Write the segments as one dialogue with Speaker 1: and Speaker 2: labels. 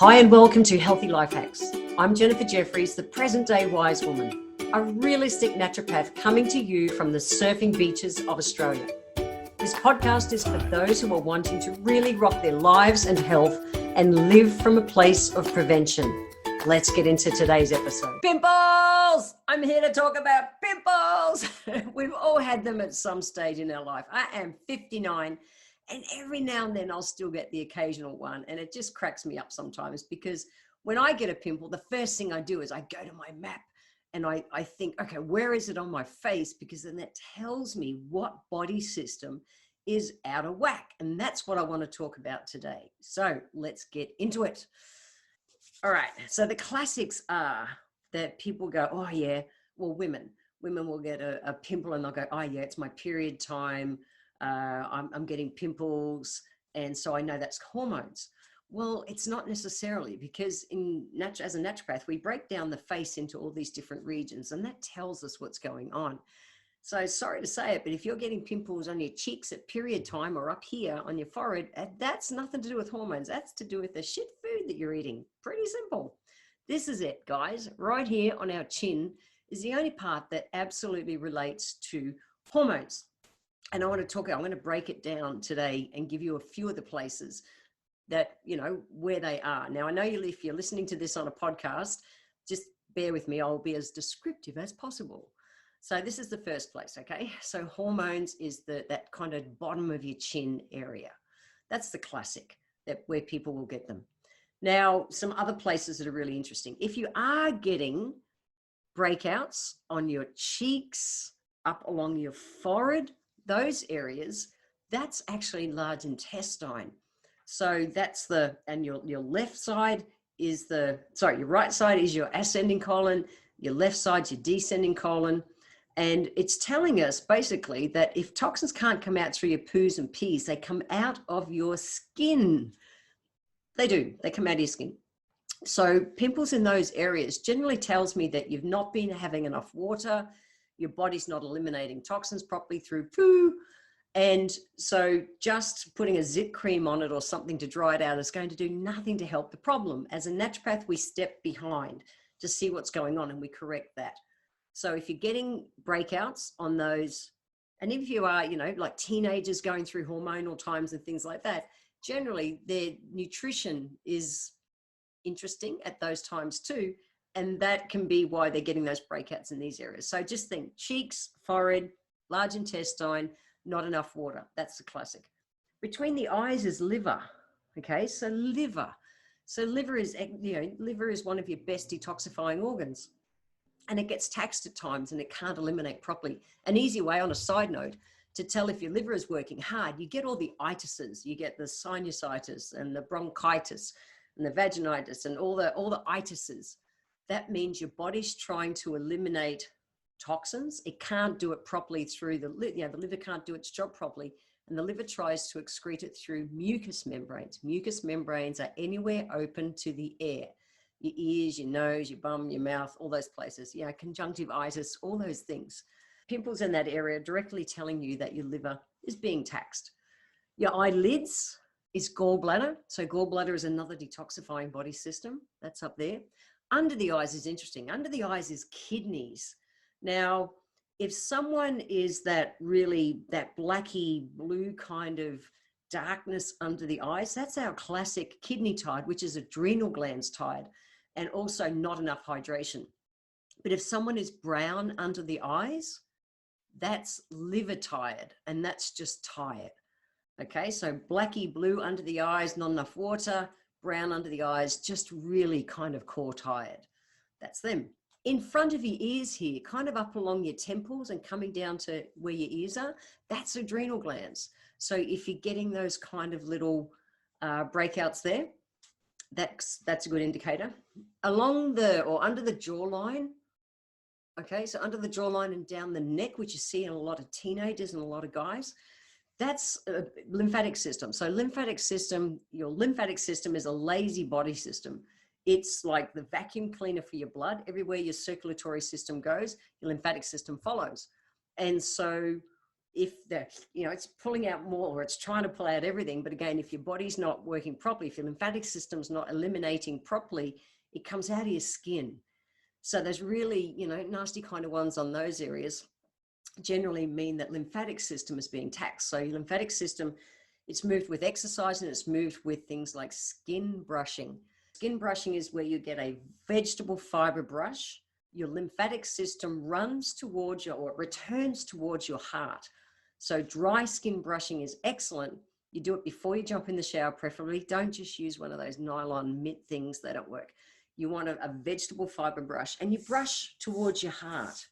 Speaker 1: Hi and welcome to Healthy Life Hacks. I'm Jennifer Jefferies, the present day wise woman, a realistic naturopath coming to you from the surfing beaches of Australia. This podcast is for those who are wanting to really rock their lives and health and live from a place of prevention. Let's get into today's episode. Pimples! I'm here to talk about pimples. We've all had them at some stage in our life. I am 59. And every now and then I'll still get the occasional one. And it just cracks me up sometimes because when I get a pimple, the first thing I do is I go to my map and I think, okay, where is it on my face? Because then that tells me what body system is out of whack. And that's what I want to talk about today. So let's get into it. All right. So the classics are that people go, oh yeah, well, women will get a pimple and they'll go, oh yeah, it's my period time. I'm getting pimples, and so I know that's hormones. Well, it's not necessarily, because as a naturopath, we break down the face into all these different regions, and that tells us what's going on. So sorry to say it, but if you're getting pimples on your cheeks at period time or up here on your forehead, that's nothing to do with hormones. That's to do with the shit food that you're eating. Pretty simple. This is it, guys. Right here on our chin is the only part that absolutely relates to hormones. And I'm going to break it down today and give you a few of the places that, where they are. Now, I know if you're listening to this on a podcast, just bear with me. I'll be as descriptive as possible. So this is the first place, okay? So hormones is that kind of bottom of your chin area. That's the classic where people will get them. Now, some other places that are really interesting. If you are getting breakouts on your cheeks, up along your forehead, those areas, that's actually large intestine. So that's your left side is your right side is your ascending colon, your left side's your descending colon. And it's telling us basically that if toxins can't come out through your poos and pees, they come out of your skin. They do, they come out of your skin. So pimples in those areas generally tells me that you've not been having enough water, your body's not eliminating toxins properly through poo. And so just putting a zit cream on it or something to dry it out is going to do nothing to help the problem. As a naturopath, we step behind to see what's going on and we correct that. So if you're getting breakouts on those, and if you are, like teenagers going through hormonal times and things like that, generally their nutrition is interesting at those times too. And that can be why they're getting those breakouts in these areas. So just think cheeks, forehead, large intestine, not enough water. That's the classic. Between the eyes is liver. Okay, so liver. So liver is one of your best detoxifying organs. And it gets taxed at times and it can't eliminate properly. An easy way, on a side note, to tell if your liver is working hard, you get all the itises. You get the sinusitis and the bronchitis and the vaginitis and all the itises. That means your body's trying to eliminate toxins. It can't do it properly through the liver can't do its job properly. And the liver tries to excrete it through mucous membranes. Mucous membranes are anywhere open to the air. Your ears, your nose, your bum, your mouth, all those places. Conjunctivitis, all those things. Pimples in that area are directly telling you that your liver is being taxed. Your eyelids is gallbladder. So gallbladder is another detoxifying body system. That's up there. Under the eyes is interesting. Under the eyes is kidneys. Now, if someone is that blacky blue kind of darkness under the eyes, that's our classic kidney tide, which is adrenal glands tide, and also not enough hydration. But if someone is brown under the eyes, that's liver tired, and that's just tired. Okay, so blacky blue under the eyes, not enough water, brown under the eyes, just really kind of core tired. That's them. In front of your ears here, kind of up along your temples and coming down to where your ears are, that's adrenal glands. So if you're getting those kind of little breakouts there, that's a good indicator. Along under the jawline, okay, so under the jawline and down the neck, which you see in a lot of teenagers and a lot of guys, that's a lymphatic system. So your lymphatic system is a lazy body system. It's like the vacuum cleaner for your blood. Everywhere your circulatory system goes, your lymphatic system follows. And so if the, it's pulling out more, or it's trying to pull out everything. But again, if your body's not working properly, if your lymphatic system's not eliminating properly, it comes out of your skin. So there's really, nasty kind of ones on those areas generally mean that lymphatic system is being taxed. So your lymphatic system, it's moved with exercise, and it's moved with things like skin brushing. Skin brushing is where you get a vegetable fiber brush. Your lymphatic system runs towards you, or it returns towards your heart. So dry skin brushing is excellent. You do it before you jump in the shower, preferably. Don't just use one of those nylon mitt things. They don't work. You want a vegetable fiber brush, and you brush towards your heart.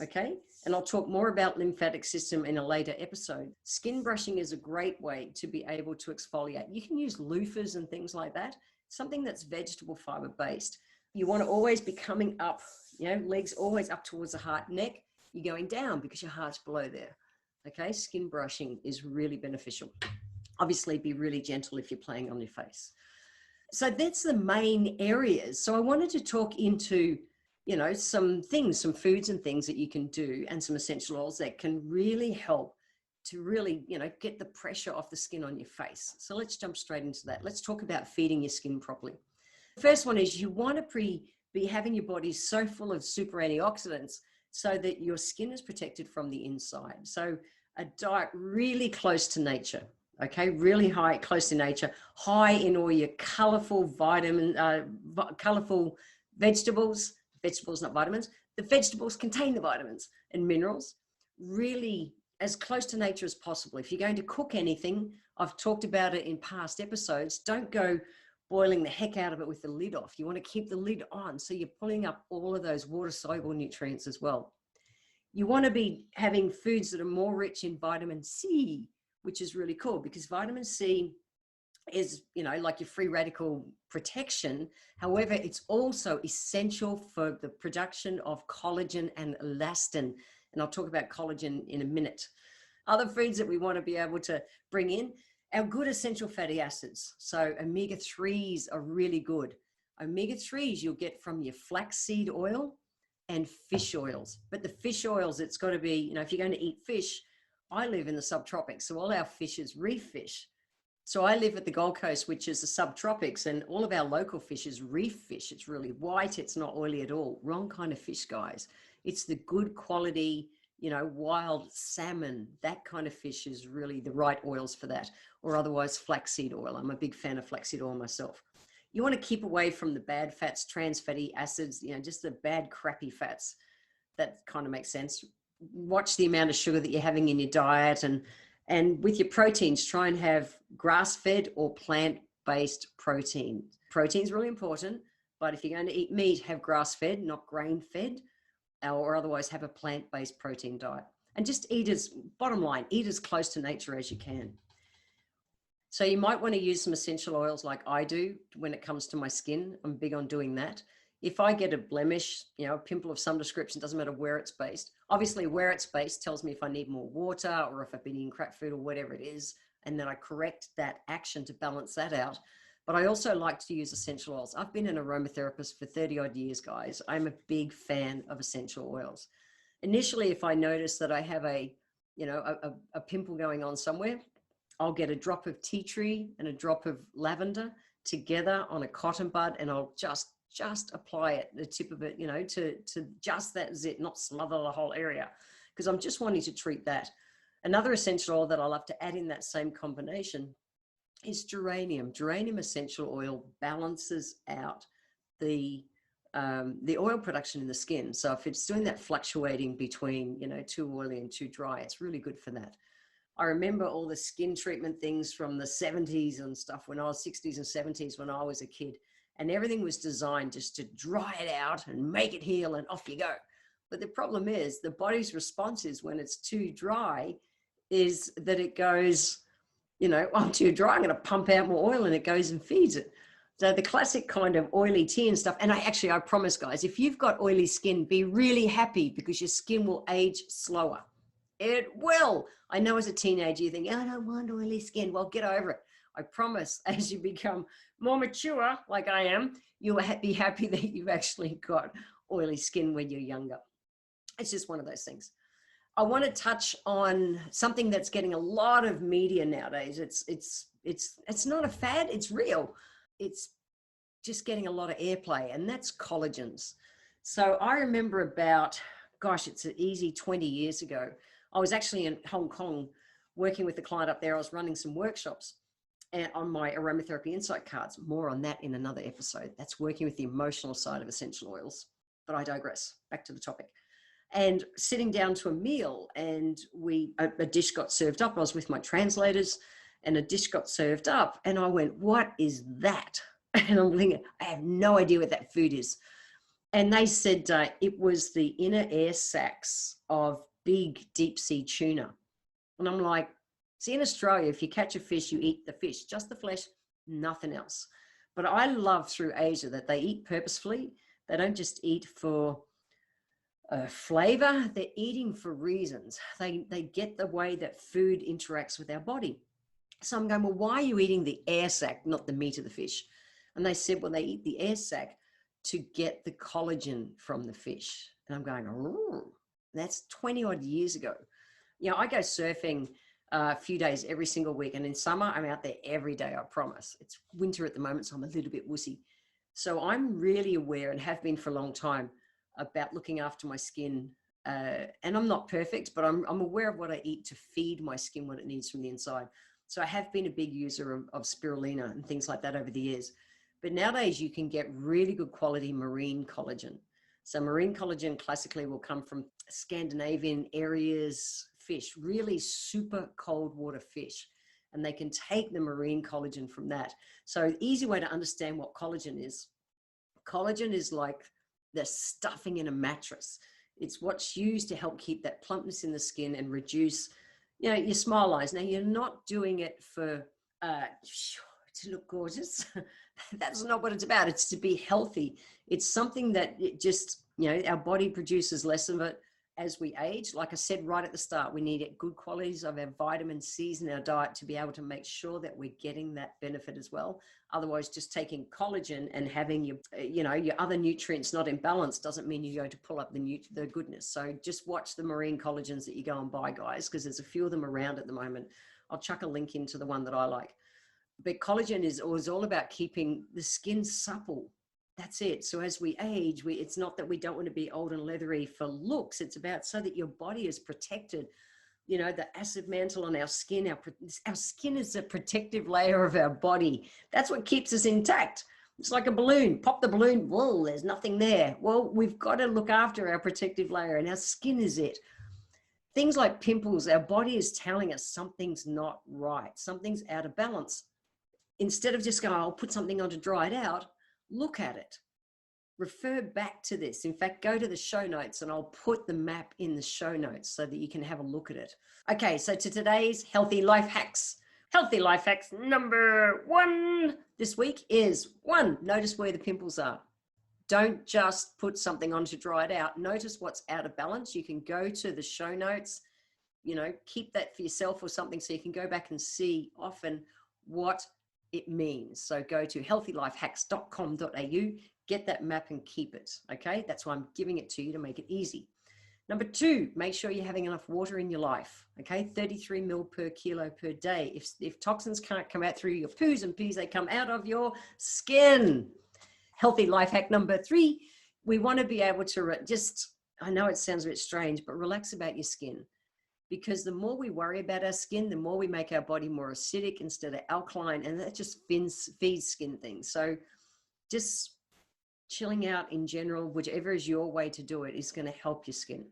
Speaker 1: Okay. And I'll talk more about lymphatic system in a later episode. Skin brushing is a great way to be able to exfoliate. You can use loofahs and things like that. Something that's vegetable fiber based. You want to always be coming up, legs always up towards the heart. Neck, you're going down because your heart's below there. Okay. Skin brushing is really beneficial. Obviously, be really gentle if you're playing on your face. So that's the main areas. So I wanted to talk into some things, some foods and things that you can do, and some essential oils that can really help to really, get the pressure off the skin on your face. So let's jump straight into that. Let's talk about feeding your skin properly. The first one is you want to be having your body so full of super antioxidants so that your skin is protected from the inside. So a diet really close to nature. Okay, really high, close to nature, high in all your colorful colorful vegetables, not vitamins. The vegetables contain the vitamins and minerals, really as close to nature as possible. If you're going to cook anything, I've talked about it in past episodes, don't go boiling the heck out of it with the lid off. You want to keep the lid on, so you're pulling up all of those water-soluble nutrients as well. You want to be having foods that are more rich in vitamin C, which is really cool, because vitamin C is, like your free radical protection. However, it's also essential for the production of collagen and elastin. And I'll talk about collagen in a minute. Other foods that we want to be able to bring in, our good essential fatty acids. So omega-3s are really good. Omega-3s you'll get from your flaxseed oil and fish oils. But the fish oils, it's got to be, if you're going to eat fish, I live in the subtropics, so all our fish is reef fish. So I live at the Gold Coast, which is the subtropics, and all of our local fish is reef fish. It's really white. It's not oily at all. Wrong kind of fish, guys. It's the good quality, wild salmon. That kind of fish is really the right oils for that, or otherwise flaxseed oil. I'm a big fan of flaxseed oil myself. You want to keep away from the bad fats, trans fatty acids, just the bad, crappy fats. That kind of makes sense. Watch the amount of sugar that you're having in your diet, and with your proteins, try and have grass-fed or plant-based protein. Protein is really important, but if you're going to eat meat, have grass-fed, not grain-fed, or otherwise have a plant-based protein diet. And just bottom line, eat as close to nature as you can. So you might want to use some essential oils like I do when it comes to my skin. I'm big on doing that. If I get a blemish, a pimple of some description, doesn't matter where it's based. Obviously, where it's based tells me if I need more water or if I've been eating crap food or whatever it is, and then I correct that action to balance that out. But I also like to use essential oils. I've been an aromatherapist for 30 odd years, guys. I'm a big fan of essential oils. Initially, if I notice that I have a pimple going on somewhere, I'll get a drop of tea tree and a drop of lavender together on a cotton bud, and I'll just apply it, the tip of it, to just that zit, not smother the whole area, because I'm just wanting to treat that. Another essential oil that I love to add in that same combination is geranium. Geranium essential oil balances out the oil production in the skin. So if it's doing that fluctuating between, too oily and too dry, it's really good for that. I remember all the skin treatment things from the 70s and stuff when I was 60s and 70s when I was a kid. And everything was designed just to dry it out and make it heal and off you go. But the problem is the body's response is when it's too dry is that it goes, I'm too dry, I'm going to pump out more oil, and it goes and feeds it. So the classic kind of oily tea and stuff. And I promise, guys, if you've got oily skin, be really happy because your skin will age slower. It will. I know as a teenager, you think, I don't want oily skin. Well, get over it. I promise as you become more mature, like I am, you'll be happy that you've actually got oily skin when you're younger. It's just one of those things. I want to touch on something that's getting a lot of media nowadays. It's not a fad, it's real. It's just getting a lot of airplay, and that's collagens. So I remember about, gosh, it's an easy 20 years ago. I was actually in Hong Kong working with a client up there. I was running some workshops and on my aromatherapy insight cards. More on that in another episode. That's working with the emotional side of essential oils. But I digress. Back to the topic. And sitting down to a meal, and a dish got served up. I was with my translators, and a dish got served up, and I went, "What is that?" And I'm thinking, I have no idea what that food is. And they said it was the inner air sacs of big deep sea tuna. And I'm like, see, in Australia, if you catch a fish, you eat the fish, just the flesh, nothing else. But I love through Asia that they eat purposefully. They don't just eat for flavor, they're eating for reasons. They get the way that food interacts with our body. So I'm going, well, why are you eating the air sac, not the meat of the fish? And they said, well, they eat the air sac to get the collagen from the fish. And I'm going, oh, that's 20 odd years ago. You know, I go surfing a few days every single week. And in summer, I'm out there every day, I promise. It's winter at the moment, so I'm a little bit wussy. So I'm really aware, and have been for a long time, about looking after my skin. And I'm not perfect, but I'm aware of what I eat to feed my skin what it needs from the inside. So I have been a big user of spirulina and things like that over the years. But nowadays you can get really good quality marine collagen. So marine collagen classically will come from Scandinavian areas, fish, really super cold water fish. And they can take the marine collagen from that. So easy way to understand what collagen is like the stuffing in a mattress. It's what's used to help keep that plumpness in the skin and reduce, you know, your smile lines. Now, you're not doing it for to look gorgeous. That's not what it's about. It's to be healthy. It's something that it just, you know, our body produces less of it as we age. Like I said right at the start, we need good qualities of our vitamin C's in our diet to be able to make sure that we're getting that benefit as well. Otherwise, just taking collagen and having your other nutrients not in balance doesn't mean you're going to pull up the goodness. So just watch the marine collagens that you go and buy, guys, because there's a few of them around at the moment. I'll chuck a link into the one that I like. But collagen is all about keeping the skin supple. That's it. So as we age, it's not that we don't want to be old and leathery for looks. It's about so that your body is protected. You know, the acid mantle on our skin, our skin is a protective layer of our body. That's what keeps us intact. It's like a balloon. Pop the balloon, whoa, there's nothing there. Well, we've got to look after our protective layer, and our skin is it. Things like pimples, our body is telling us something's not right. Something's out of balance. Instead of just going, I'll put something on to dry it out, look at it. Refer back to this. In fact, go to the show notes and I'll put the map in the show notes so that you can have a look at it. Okay, so to today's healthy life hacks. Healthy life hacks number 1 this week is 1, notice where the pimples are. Don't just put something on to dry it out. Notice what's out of balance. You can go to the show notes, you know, keep that for yourself or something so you can go back and see often what it means. So go to healthylifehacks.com.au, get that map and keep it. Okay. That's why I'm giving it to you to make it easy. Number 2, make sure you're having enough water in your life. Okay. 33 ml per kilo per day. If toxins can't come out through your poos and pees, they come out of your skin. Healthy life hack number 3, we want to be able to I know it sounds a bit strange, but relax about your skin. Because the more we worry about our skin, the more we make our body more acidic instead of alkaline, and that just feeds skin things. So just chilling out in general, whichever is your way to do it, is going to help your skin.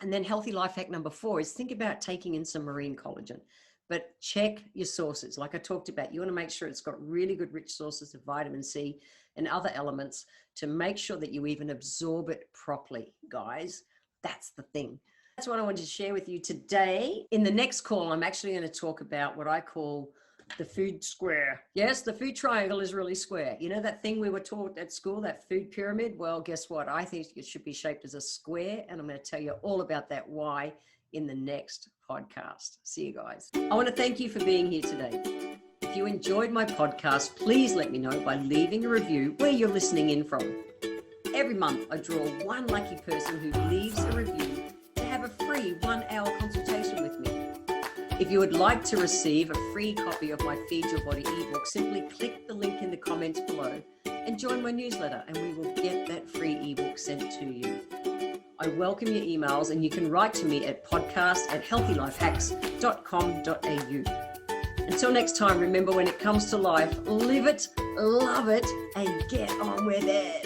Speaker 1: And then healthy life hack number 4 is think about taking in some marine collagen, but check your sources. Like I talked about, you want to make sure it's got really good rich sources of vitamin C and other elements to make sure that you even absorb it properly, guys. That's the thing. That's what I wanted to share with you today. In the next call, I'm actually going to talk about what I call the food square. Yes, the food triangle is really square. You know that thing we were taught at school, that food pyramid? Well, guess what? I think it should be shaped as a square, and I'm going to tell you all about that why in the next podcast. See you guys. I want to thank you for being here today. If you enjoyed my podcast, please let me know by leaving a review where you're listening in from. Every month, I draw one lucky person who leaves a review to have a free 1-hour consultation with me. If you would like to receive a free copy of my Feed Your Body ebook, simply click the link in the comments below and join my newsletter, and we will get that free ebook sent to you. I welcome your emails, and you can write to me at podcast@healthylifehacks.com.au. Until next time, remember, when it comes to life, live it, love it, and get on with it.